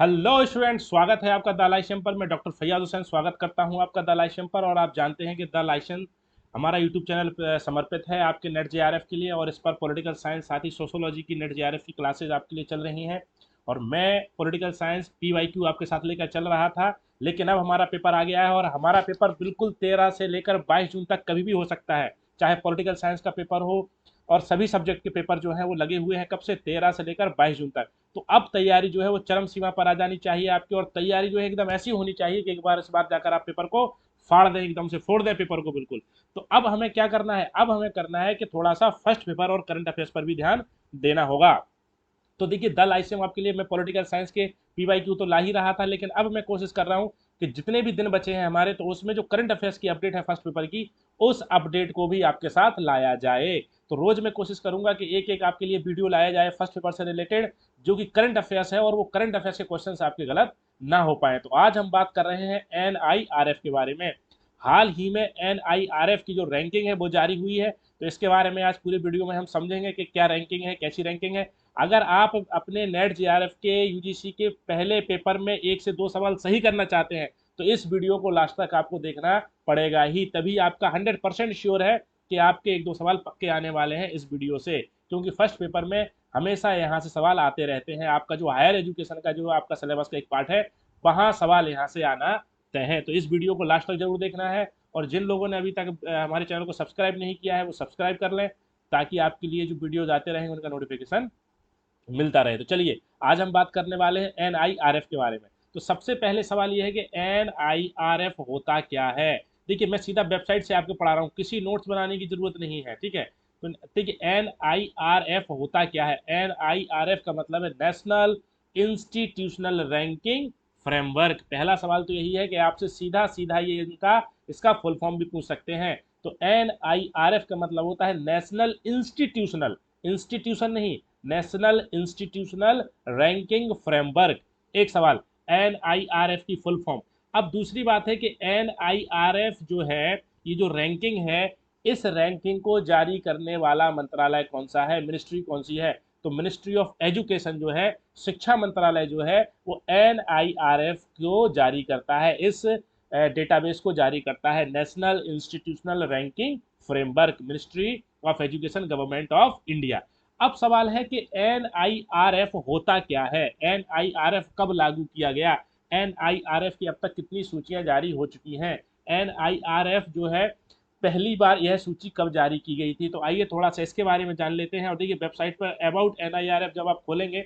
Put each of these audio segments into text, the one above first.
Hello student, स्वागत है आपका द लाइसेंस पर। मैं डॉक्टर फैयाज हुसैन स्वागत करता हूं आपका द लाइसेंस पर। और आप जानते हैं कि द लाइसेंस हमारा यूट्यूब चैनल समर्पित है आपके नेट जेआरएफ के लिए, और इस पर पॉलिटिकल साइंस साथ ही सोशोलॉजी की नेट जेआरएफ की क्लासेज आपके लिए चल रही हैं। और मैं पॉलिटिकल साइंस पीवाईक्यू आपके साथ लेकर चल रहा था, लेकिन अब हमारा पेपर आ गया है और हमारा पेपर बिल्कुल 13 से लेकर 22 जून तक कभी भी हो सकता है। चाहे पॉलिटिकल साइंस का पेपर हो, और सभी सब्जेक्ट के पेपर जो हैं वो लगे हुए हैं कब से, 13 से लेकर 22 जून तक। तो अब तैयारी जो है वो चरम सीमा पर आ जानी चाहिए आपकी, और तैयारी जो है एकदम ऐसी होनी चाहिए कि एक बार इस बार जाकर आप पेपर को फाड़ दें, एकदम से फोड़ दें पेपर को बिल्कुल। तो अब हमें क्या करना है, अब हमें करना है कि थोड़ा सा फर्स्ट पेपर और करंट अफेयर्स पर भी ध्यान देना होगा। तो देखिए, द लाइसेंस आपके लिए मैं पॉलिटिकल साइंस के पीवाईक्यू तो ला ही रहा था, लेकिन अब मैं कोशिश कर रहा हूँ कि जितने भी दिन बचे हैं हमारे, तो उसमें जो करंट अफेयर्स की अपडेट है फर्स्ट पेपर की, उस अपडेट को भी आपके साथ लाया जाए। तो रोज मैं कोशिश करूंगा कि एक एक आपके लिए वीडियो लाया जाए फर्स्ट पेपर से रिलेटेड, जो कि करंट अफेयर्स है, और वो करंट अफेयर्स के क्वेश्चन आपके गलत ना हो पाए। तो आज हम बात कर रहे हैं एनआईआरएफ के बारे में। हाल ही में एनआईआरएफ की जो रैंकिंग है वो जारी हुई है, तो इसके बारे में आज पूरे वीडियो में हम समझेंगे कि क्या रैंकिंग है, कैसी रैंकिंग है। अगर आप अपने नेट जेआरएफ के यूजीसी के पहले पेपर में 1 से 2 सवाल सही करना चाहते हैं, तो इस वीडियो को लास्ट तक आपको देखना पड़ेगा ही, तभी आपका 100% श्योर है कि आपके 1-2 सवाल पक्के आने वाले हैं इस वीडियो से। क्योंकि फर्स्ट पेपर में हमेशा यहाँ से सवाल आते रहते हैं, आपका जो हायर एजुकेशन का जो आपका सिलेबस का एक पार्ट है, वहाँ सवाल यहाँ से आना तय है। तो इस वीडियो को लास्ट तक जरूर देखना है, और जिन लोगों ने अभी तक हमारे चैनल को सब्सक्राइब नहीं किया है वो सब्सक्राइब कर लें, ताकि आपके लिए जो वीडियोज आते रहेंगे उनका नोटिफिकेशन मिलता रहे। तो चलिए, आज हम बात करने वाले हैं एनआईआरएफ के बारे में। तो सबसे पहले सवाल यह है कि एनआईआरएफ होता क्या है। देखिए, मैं सीधा वेबसाइट से आपको पढ़ा रहा हूँ, किसी नोट्स बनाने की जरूरत नहीं है, ठीक है। तो देखिए, एनआईआरएफ होता क्या है। एनआईआरएफ का मतलब है नेशनल इंस्टीट्यूशनल रैंकिंग फ्रेमवर्क। पहला सवाल तो यही है कि आपसे सीधा सीधा ये इनका इसका फुल फॉर्म भी पूछ सकते हैं। तो एनआईआरएफ का मतलब होता है नेशनल इंस्टीट्यूशनल, इंस्टीट्यूशन नहीं, नेशनल इंस्टीट्यूशनल रैंकिंग फ्रेमवर्क। एक सवाल, एनआईआरएफ की फुल फॉर्म। अब दूसरी बात है कि एनआईआरएफ जो है, ये जो रैंकिंग है, इस रैंकिंग को जारी करने वाला मंत्रालय कौन सा है, मिनिस्ट्री कौन सी है। तो मिनिस्ट्री ऑफ एजुकेशन जो है, शिक्षा मंत्रालय जो है, वो एनआईआरएफ को जारी करता है, इस डेटाबेस को जारी करता है, national institutional ranking framework, ministry of education, government of India. अब सवाल है कि एनआईआरएफ होता क्या है, एनआईआरएफ कब लागू किया गया, एनआईआरएफ की अब तक कितनी सूचियां जारी हो चुकी हैं, एनआईआरएफ जो है पहली बार यह सूची कब जारी की गई थी। तो आइए थोड़ा सा इसके बारे में जान लेते हैं। और देखिए, वेबसाइट पर अबाउट एनआईआरएफ जब आप खोलेंगे,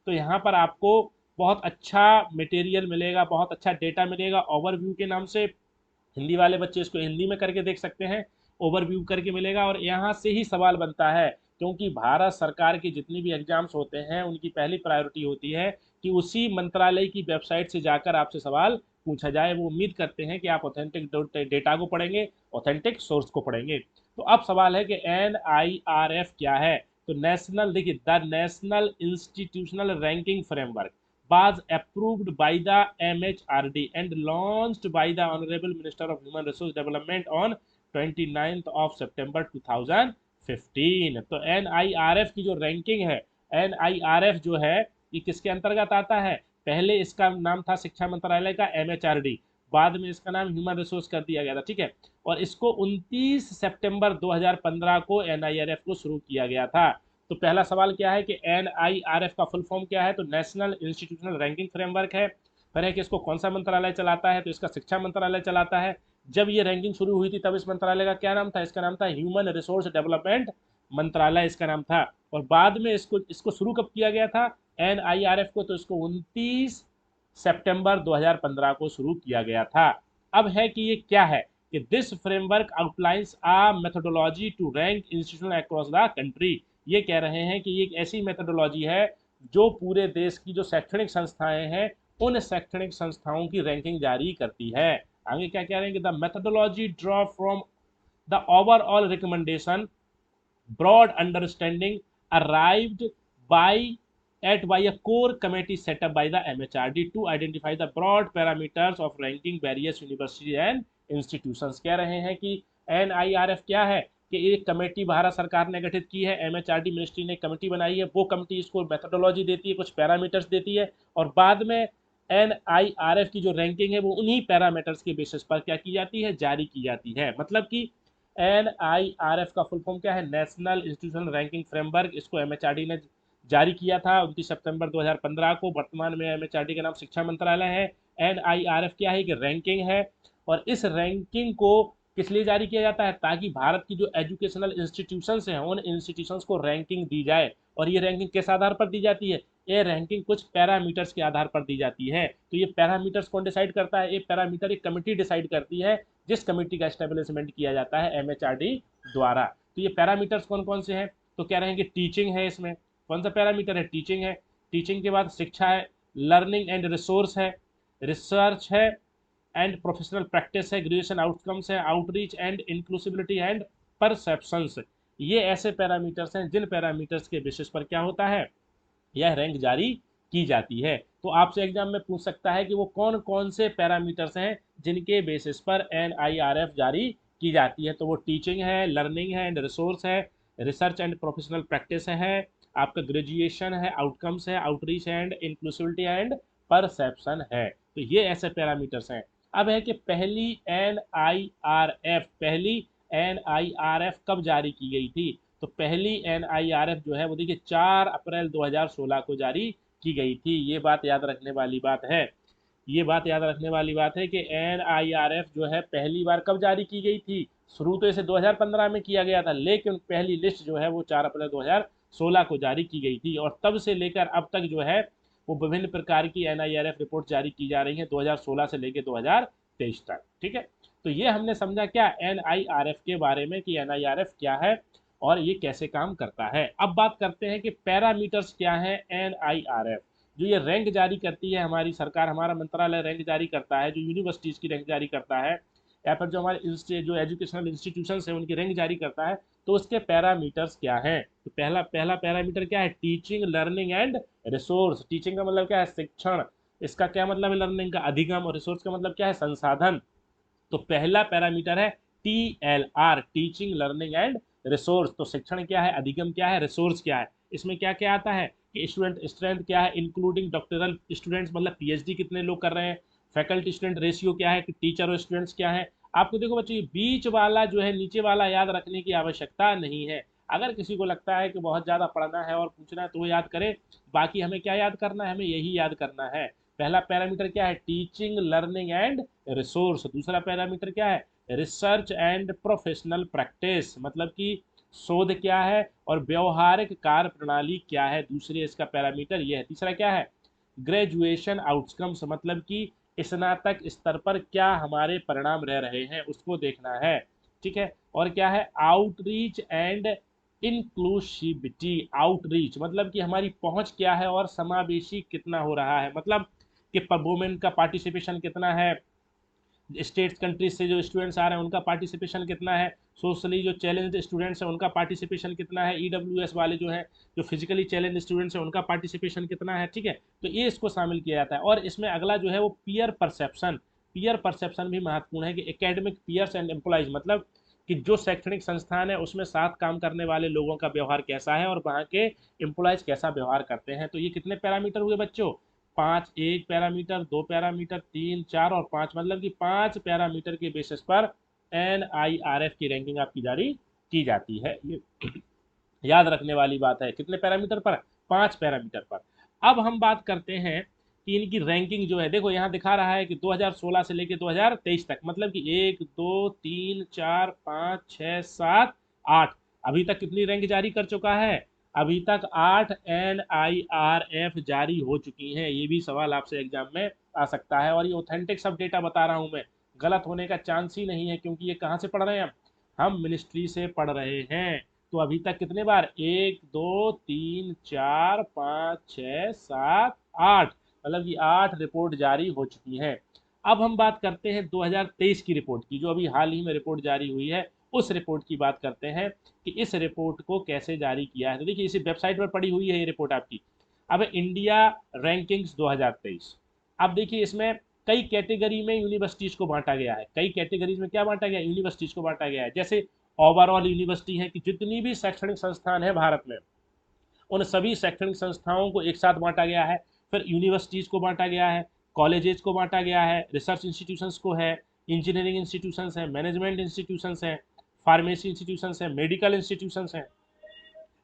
तो यहाँ पर आपको बहुत अच्छा मटेरियल मिलेगा, बहुत अच्छा डेटा मिलेगा। ओवरव्यू के नाम से हिंदी वाले बच्चे इसको हिंदी में करके देख सकते हैं, ओवरव्यू करके मिलेगा, और यहाँ से ही सवाल बनता है। क्योंकि भारत सरकार की जितनी भी एग्जाम्स होते हैं, उनकी पहली प्रायोरिटी होती है कि उसी मंत्रालय की वेबसाइट से जाकर आपसे सवाल पूछा जाए। वो उम्मीद करते हैं कि आप ऑथेंटिक डेटा को पढ़ेंगे, ऑथेंटिक सोर्स को पढ़ेंगे। तो अब सवाल है कि एनआईआरएफ क्या है। तो नेशनल, देखिए, the national institutional ranking framework was approved by the MHRD and launched by the Honorable Minister of Human Resource Development on 29th of September 2015। तो NIRF की जो रैंकिंग है, NIRF जो है, ये किसके अंतर्गत आता है। पहले इसका नाम था शिक्षा मंत्रालय का MHRD, बाद में इसका नाम ह्यूमन रिसोर्स कर दिया गया था, ठीक है। और इसको 29 सितंबर 2015 को NIRF को शुरू किया गया था। तो पहला सवाल क्या है कि एनआईआरएफ का फुल फॉर्म क्या है। तो नेशनल इंस्टीट्यूशनल रैंकिंग फ्रेमवर्क है। फिर है कि इसको कौन सा मंत्रालय चलाता है। तो इसका शिक्षा मंत्रालय चलाता है। जब ये रैंकिंग शुरू हुई थी, तब इस मंत्रालय का क्या नाम था, इसका नाम था ह्यूमन रिसोर्स डेवलपमेंट मंत्रालय, इसका नाम था। और बाद में इसको इसको शुरू कब किया गया था एनआईआरएफ को, तो इसको 29 सितंबर 2015 को शुरू किया गया था। अब है कि ये क्या है, कि this framework outlines a methodology to rank institution across the country. ये कह रहे हैं कि ये एक ऐसी मेथोडोलॉजी है जो पूरे देश की जो शैक्षणिक संस्थाएं हैं, उन शैक्षणिक संस्थाओं की रैंकिंग जारी करती है। आगे क्या कह रहे हैं कि the methodology draw from the overall recommendation broad understanding arrived by by a core committee set up by the MHRD to identify the broad parameters of ranking various universities and institutions। कह रहे हैं कि NIRF क्या है, कि एक committee Bharat सरकार ने गठित की है, MHRD मिनिस्ट्री ने कमेटी बनाई है, वो कमेटी इसको मेथोडोलॉजी देती है, कुछ पैरामीटर्स देती है, और बाद में NIRF की जो रैंकिंग है वो उन्हीं पैरामीटर्स के बेसिस पर क्या की जाती है, जारी की जाती है। मतलब कि NIRF का फुल फॉर्म क्या है, नेशनल इंस्टीट्यूशनल रैंकिंग फ्रेमवर्क। इसको MHRD ने जारी किया था 29 सितंबर 2015 को। वर्तमान में MHRD का नाम शिक्षा मंत्रालय है। NIRF क्या है कि रैंकिंग है, और इस रैंकिंग को किस लिए जारी किया जाता है, ताकि भारत की जो एजुकेशनल इंस्टीट्यूशंस हैं उन इंस्टीट्यूशंस को रैंकिंग दी जाए। और ये रैंकिंग किस आधार पर दी जाती है, ये रैंकिंग कुछ पैरामीटर्स के आधार पर दी जाती है। तो ये पैरामीटर्स कौन डिसाइड करता है, ये पैरामीटर एक कमेटी डिसाइड करती है, जिस कमेटी का एस्टेब्लिशमेंट किया जाता है MHRD द्वारा। तो ये पैरामीटर्स कौन कौन से हैं, तो कह रहे हैं कि टीचिंग है, इसमें कौन सा पैरामीटर है, टीचिंग है। टीचिंग के बाद शिक्षा है, लर्निंग एंड रिसोर्स है, रिसर्च है एंड प्रोफेशनल प्रैक्टिस है, ग्रेजुएशन आउटकम्स है, outreach and inclusivity and perceptions. ये ऐसे पैरामीटर्स हैं जिन पैरामीटर्स के बेसिस पर क्या होता है, यह रैंक जारी की जाती है। तो आपसे एग्जाम में पूछ सकता है कि वो कौन कौन से पैरामीटर्स हैं जिनके बेसिस पर NIRF जारी की जाती है। तो वो टीचिंग है, लर्निंग है एंड रिसोर्स है, रिसर्च एंड प्रोफेशनल प्रैक्टिस है, आपका ग्रेजुएशन है, आउटकम्स है, outreach and inclusivity and perception है। तो ये ऐसे पैरामीटर्स हैं। अब है कि पहली NIRF कब जारी की गई थी, तो पहली NIRF जो है वो देखिए 4 अप्रैल 2016 को जारी की गई थी। ये बात याद रखने वाली बात है, ये बात याद रखने वाली बात है कि NIRF जो है पहली बार कब जारी की गई थी। शुरू तो इसे 2015 में किया गया था, लेकिन पहली लिस्ट जो है वो 4 अप्रैल 2016 को जारी की गई थी, और तब से लेकर अब तक जो है वो विभिन्न प्रकार की NIRF रिपोर्ट जारी की जा रही है 2016 से लेकर 2023 तक। ठीक है, तो ये हमने समझा क्या NIRF के बारे में कि NIRF क्या है और ये कैसे काम करता है। अब बात करते हैं कि पैरामीटर्स क्या है NIRF। जो ये रैंक जारी करती है हमारी सरकार, हमारा मंत्रालय रैंक जारी करता है, जो यूनिवर्सिटीज़ की रैंक जारी करता है, या फिर जो हमारे जो एजुकेशनल इंस्टीट्यूशंस हैं उनकी रैंक जारी करता है, तो उसके पैरामीटर्स क्या हैं। तो पहला पहला पैरामीटर क्या है, teaching learning and resource. Teaching का मतलब क्या है, शिक्षण। इसका क्या मतलब है, लर्निंग का अधिगम। और रिसोर्स का मतलब क्या है, संसाधन। तो पहला पैरामीटर है TLR, teaching learning and resource. तो शिक्षण क्या है, अधिगम क्या है, रिसोर्स क्या है। इसमें क्या क्या आता है कि स्टूडेंट स्ट्रेंथ क्या है, इंक्लूडिंग डॉक्टरल स्टूडेंट्स, मतलब PhD कितने लोग कर रहे हैं। फैकल्टी स्टूडेंट रेशियो क्या है कि टीचर और स्टूडेंट्स क्या है। आपको देखो बच्चों, ये बीच वाला जो है, नीचे वाला याद रखने की आवश्यकता नहीं है। अगर किसी को लगता है कि बहुत ज़्यादा पढ़ना है और पूछना है तो वो याद करे, बाकी हमें क्या याद करना है, हमें यही याद करना है। पहला पैरामीटर क्या है, टीचिंग लर्निंग एंड रिसोर्स। दूसरा पैरामीटर क्या है, रिसर्च एंड प्रोफेशनल प्रैक्टिस, मतलब कि शोध क्या है और व्यवहारिक कार्य प्रणाली क्या है। दूसरे इसका पैरामीटर यह है। तीसरा क्या है, ग्रेजुएशन आउटकम्स, मतलब कि स्नातक स्तर पर क्या हमारे परिणाम रह रहे हैं उसको देखना है। ठीक है, और क्या है, आउटरीच एंड इंक्लूसिविटी। आउटरीच मतलब कि हमारी पहुंच क्या है और समावेशी कितना हो रहा है, मतलब कि वुमेन का पार्टिसिपेशन कितना है, स्टेट्स कंट्रीज से जो स्टूडेंट्स आ रहे हैं उनका पार्टिसिपेशन कितना है, सोशली जो चैलेंज स्टूडेंट्स हैं उनका पार्टिसिपेशन कितना है, EWS वाले जो हैं, जो फिजिकली चैलेंज स्टूडेंट्स हैं उनका पार्टिसिपेशन कितना है। ठीक है, तो ये इसको शामिल किया जाता है। और इसमें अगला जो है वो पीयर परसेप्शन। पीयर परसेप्शन भी महत्वपूर्ण है कि एकेडमिक पीयर्स एंड एम्प्लॉयज, मतलब कि जो शैक्षणिक संस्थान है उसमें साथ काम करने वाले लोगों का व्यवहार कैसा है और वहाँ के एम्प्लॉयज कैसा व्यवहार करते हैं। तो ये कितने पैरामीटर हुए बच्चों, 5, एक पैरामीटर, 2 पैरामीटर, 3, 4 और 5, मतलब कि 5 पैरामीटर के बेसिस पर NIRF की रैंकिंग आपकी जारी की जाती है। ये याद रखने वाली बात है। कितने पैरामीटर पर, 5 पैरामीटर पर। अब हम बात करते हैं कि इनकी रैंकिंग जो है, देखो यहाँ दिखा रहा है कि 2016 से लेकर 2023 तक, मतलब कि 1 2 3 4 5 6 7 8, अभी तक कितनी रैंक जारी कर चुका है, अभी तक 8 NIRF जारी हो चुकी हैं। ये भी सवाल आपसे एग्जाम में आ सकता है, और ये ऑथेंटिक सब डेटा बता रहा हूँ मैं, गलत होने का चांस ही नहीं है, क्योंकि ये कहाँ से पढ़ रहे हैं हम मिनिस्ट्री से पढ़ रहे हैं। तो अभी तक कितने बार, 1 2 3 4 5 6 7 8, मतलब कि 8 रिपोर्ट जारी हो चुकी हैं। अब हम बात करते हैं 2023 की रिपोर्ट की, जो अभी हाल ही में रिपोर्ट जारी हुई है, उस रिपोर्ट की बात करते हैं कि इस रिपोर्ट को कैसे जारी किया है। तो देखिए इसी वेबसाइट पर पड़ी हुई है ये रिपोर्ट आपकी। अब इंडिया रैंकिंग्स 2023। अब देखिए इसमें कई कैटेगरी में यूनिवर्सिटीज़ को बांटा गया है। कई कैटेगरीज में क्या बांटा गया है, यूनिवर्सिटीज़ को बांटा गया है। जैसे ओवरऑल यूनिवर्सिटी है कि जितनी भी शैक्षणिक संस्थान है भारत में, उन सभी शैक्षणिक संस्थाओं को एक साथ बांटा गया है। फिर यूनिवर्सिटीज़ को बांटा गया है, कॉलेजेस को बांटा गया है, रिसर्च इंस्टीट्यूशंस को है, इंजीनियरिंग इंस्टीट्यूशंस है, मैनेजमेंट इंस्टीट्यूशंस हैं, फार्मेसी इंस्टीट्यूशंस है, मेडिकल इंस्टीट्यूशंस हैं,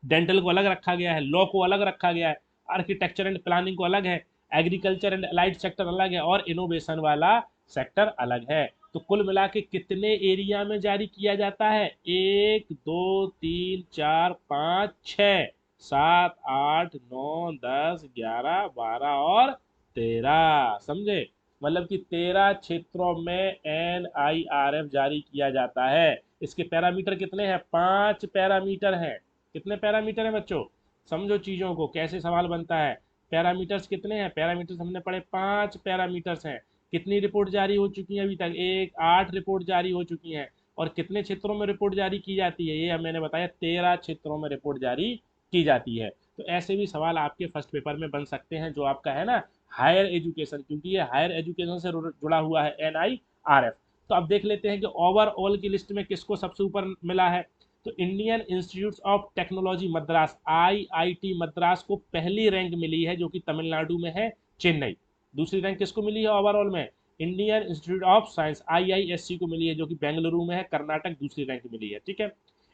डेंटल को अलग रखा गया है, लॉ को अलग रखा गया है, आर्किटेक्चर एंड प्लानिंग को अलग है, एग्रीकल्चर एंड अलाइड सेक्टर अलग है और इनोवेशन वाला सेक्टर अलग है। तो कुल मिला के कितने एरिया में जारी किया जाता है? 1 2 3 4 5 6 7 8 9 10 11 12 और 13, समझे? मतलब कि 13 क्षेत्रों में NIRF जारी किया जाता है। इसके पैरामीटर कितने हैं? 5 पैरामीटर हैं। कितने पैरामीटर हैं बच्चों? समझो चीजों को, कैसे सवाल बनता है। पैरामीटर्स कितने हैं? पैरामीटर्स हमने पढ़े 5 पैरामीटर्स हैं। कितनी रिपोर्ट जारी हो चुकी है अभी तक? 8 रिपोर्ट जारी हो चुकी हैं। और कितने क्षेत्रों में रिपोर्ट जारी की जाती है? ये मैंने बताया 13 क्षेत्रों में रिपोर्ट जारी की जाती है। तो ऐसे भी सवाल आपके फर्स्ट पेपर में बन सकते हैं, जो आपका है ना हायर एजुकेशन, क्योंकि ये हायर एजुकेशन से जुड़ा हुआ है NIRF। तो अब देख लेते हैं कि ओवरऑल की लिस्ट में किसको सबसे ऊपर मिला है। तो Indian institute of technology Madras IIT Madras को पहली रैंक मिली है, जो कि तमिलनाडु में है, चेन्नई। दूसरी रैंक किसको मिली है ओवरऑल में? Indian institute of science IISc को मिली है, जो कि बेंगलुरु में है, कर्नाटक, दूसरी रैंक मिली है। ठीक है।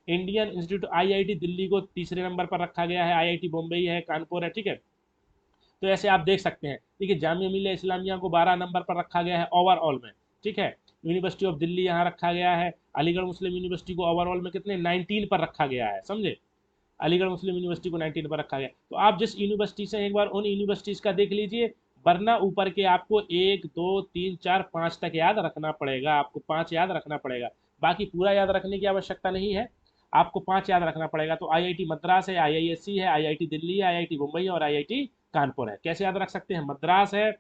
इंडियन इंस्टीट्यूट IIT दिल्ली को तीसरे नंबर पर रखा गया है, IIT बॉम्बे है, कानपुर है। ठीक है। तो ऐसे आप देख सकते हैं। देखिए जामिया मिलिया इस्लामिया को 12 नंबर पर रखा गया है ओवरऑल में। ठीक है। यूनिवर्सिटी ऑफ दिल्ली यहाँ रखा गया है। अलीगढ़ मुस्लिम यूनिवर्सिटी को ओवरऑल में कितने 19 पर रखा गया है, समझे? अलीगढ़ मुस्लिम यूनिवर्सिटी को 19 पर रखा गया। तो आप जिस यूनिवर्सिटी से, एक बार उन यूनिवर्सिटीज़ का देख लीजिए, वरना ऊपर के आपको 1 2 3 4 5 तक याद रखना पड़ेगा। आपको 5 याद रखना पड़ेगा, बाकी पूरा याद रखने की आवश्यकता नहीं है। आपको 5 याद रखना पड़ेगा। तो IIT मद्रास है, IISc है, IIT दिल्ली है, IIT मुंबई है और IIT कानपुर है। कैसे याद रख सकते हैं? मद्रास है,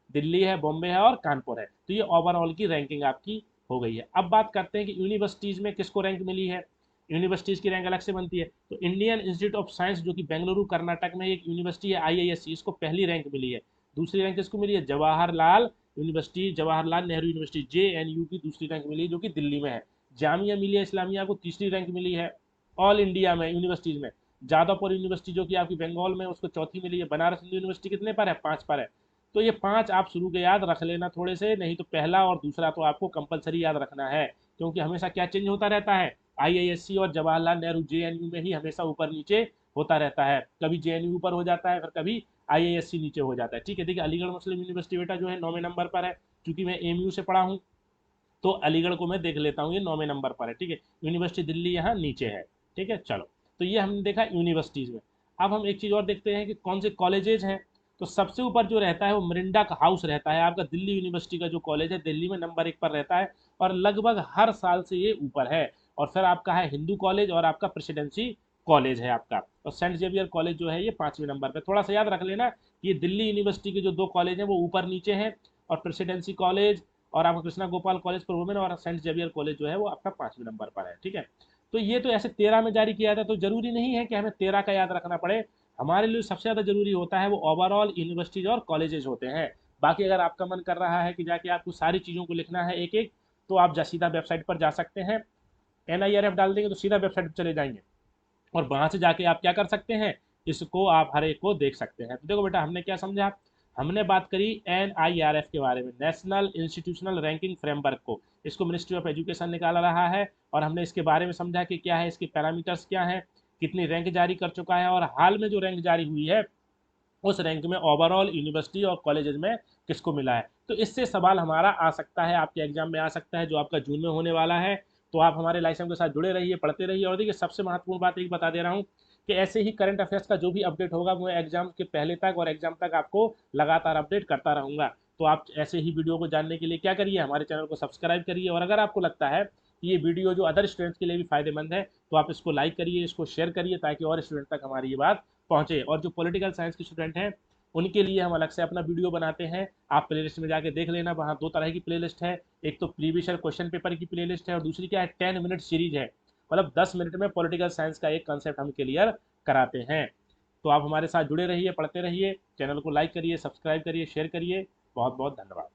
दिल्ली है, बॉम्बे है और कानपुर है। तो ये ओवरऑल की रैंकिंग आपकी हो गई है। अब बात करते हैं कि यूनिवर्सिटीज़ में किसको रैंक मिली है। यूनिवर्सिटीज़ की रैंक अलग से बनती है। तो इंडियन इंस्टीट्यूट ऑफ साइंस, जो कि बेंगलुरु कर्नाटक में एक यूनिवर्सिटी है, IISc, इसको पहली रैंक मिली है। दूसरी रैंक किसको मिली है? Jawaharlal university, Jawaharlal Nehru university JNU की दूसरी रैंक मिली है, जो कि दिल्ली में है। जामिया मिलिया इस्लामिया को तीसरी रैंक मिली है ऑल इंडिया में यूनिवर्सिटीज़ में। जादवपुर यूनिवर्सिटी, जो कि आपकी बंगाल में, उसको चौथी मिली है। बनारस हिंदू यूनिवर्सिटी कितने पर है? 5 पर है। तो ये 5 आप शुरू के याद रख लेना थोड़े से, नहीं तो पहला और दूसरा तो आपको कंपलसरी याद रखना है, क्योंकि हमेशा क्या चेंज होता रहता है? IISc और जवाहरलाल नेहरू JNU में ही हमेशा ऊपर नीचे होता रहता है। कभी JNU ऊपर हो जाता है, फिर कभी IISc नीचे हो जाता है। ठीक है। देखिए अलीगढ़ मुस्लिम यूनिवर्सिटी बेटा जो है 9वें नंबर पर है। क्योंकि मैं AMU से पढ़ा हूँ, तो अलीगढ़ को मैं देख लेता हूँ, ये 9वें नंबर पर है। ठीक है। यूनिवर्सिटी दिल्ली यहाँ नीचे है। ठीक है। चलो, तो ये हमने देखा यूनिवर्सिटीज़ में। अब हम एक चीज़ और देखते हैं कि कौन से कॉलेजेज हैं। तो सबसे ऊपर जो रहता है वो मिरिंडा का हाउस रहता है आपका। दिल्ली यूनिवर्सिटी का जो कॉलेज है, दिल्ली में नंबर 1 पर रहता है और लगभग हर साल से ये ऊपर है। और फिर आपका है हिंदू कॉलेज और आपका प्रेसिडेंसी कॉलेज है आपका। और सेंट जेवियर कॉलेज जो है ये 5वें नंबर पर। थोड़ा सा याद रख लेना, ये दिल्ली यूनिवर्सिटी के जो 2 कॉलेज हैं वो ऊपर नीचे हैं, और प्रेसिडेंसी कॉलेज और आपका Krishna Gopal college for women और सेंट जेवियर कॉलेज जो है वो आपका 5वें नंबर पर है। ठीक है। तो ये तो ऐसे 13 में जारी किया था, तो जरूरी नहीं है कि हमें 13 का याद रखना पड़े। हमारे लिए सबसे ज़्यादा जरूरी होता है वो ओवरऑल यूनिवर्सिटीज और कॉलेजेस होते हैं। बाकी अगर आपका मन कर रहा है कि जाके आपको सारी चीज़ों को लिखना है एक एक, तो आप सीधा वेबसाइट पर जा सकते हैं। NIRF डाल देंगे तो सीधा वेबसाइट पर चले जाएंगे, और वहाँ से जाके आप क्या कर सकते हैं, इसको आप हर एक को देख सकते हैं। तो देखो बेटा, हमने क्या समझा? हमने बात करी NIRF के बारे में, नेशनल इंस्टीट्यूशनल रैंकिंग फ्रेमवर्क को। इसको मिनिस्ट्री ऑफ एजुकेशन निकाला रहा है, और हमने इसके बारे में समझा कि क्या है, इसके पैरामीटर्स क्या हैं, कितनी रैंक जारी कर चुका है, और हाल में जो रैंक जारी हुई है उस रैंक में ओवरऑल यूनिवर्सिटी और कॉलेजेस में किसको मिला है। तो इससे सवाल हमारा आ सकता है, आपके एग्जाम में आ सकता है, जो आपका जून में होने वाला है। तो आप हमारे लाइसेंस के साथ जुड़े रहिए, पढ़ते रहिए। और देखिए सबसे महत्वपूर्ण बात एक बता दे रहा हूँ कि ऐसे ही करंट अफेयर्स का जो भी अपडेट होगा मैं एग्जाम के पहले तक और एग्जाम तक आपको लगातार अपडेट करता रहूँगा। तो आप ऐसे ही वीडियो को जानने के लिए क्या करिए, हमारे चैनल को सब्सक्राइब करिए। और अगर आपको लगता है कि ये वीडियो जो अदर स्टूडेंट्स के लिए भी फायदेमंद है, तो आप इसको लाइक करिए, इसको शेयर करिए, ताकि और स्टूडेंट तक हमारी ये बात पहुँचे। और जो पॉलिटिकल साइंस के स्टूडेंट हैं उनके लिए हम अलग से अपना वीडियो बनाते हैं, आप प्लेलिस्ट में जाके देख लेना। वहाँ 2 तरह की प्लेलिस्ट है, एक तो प्रीवियस ईयर क्वेश्चन पेपर की प्लेलिस्ट है, और दूसरी क्या है, 10 मिनट सीरीज है। मतलब 10 मिनट में पॉलिटिकल साइंस का एक कंसेप्ट हम क्लियर कराते हैं। तो आप हमारे साथ जुड़े रहिए, पढ़ते रहिए। चैनल को लाइक करिए, सब्सक्राइब करिए, शेयर करिए। बहुत बहुत धन्यवाद।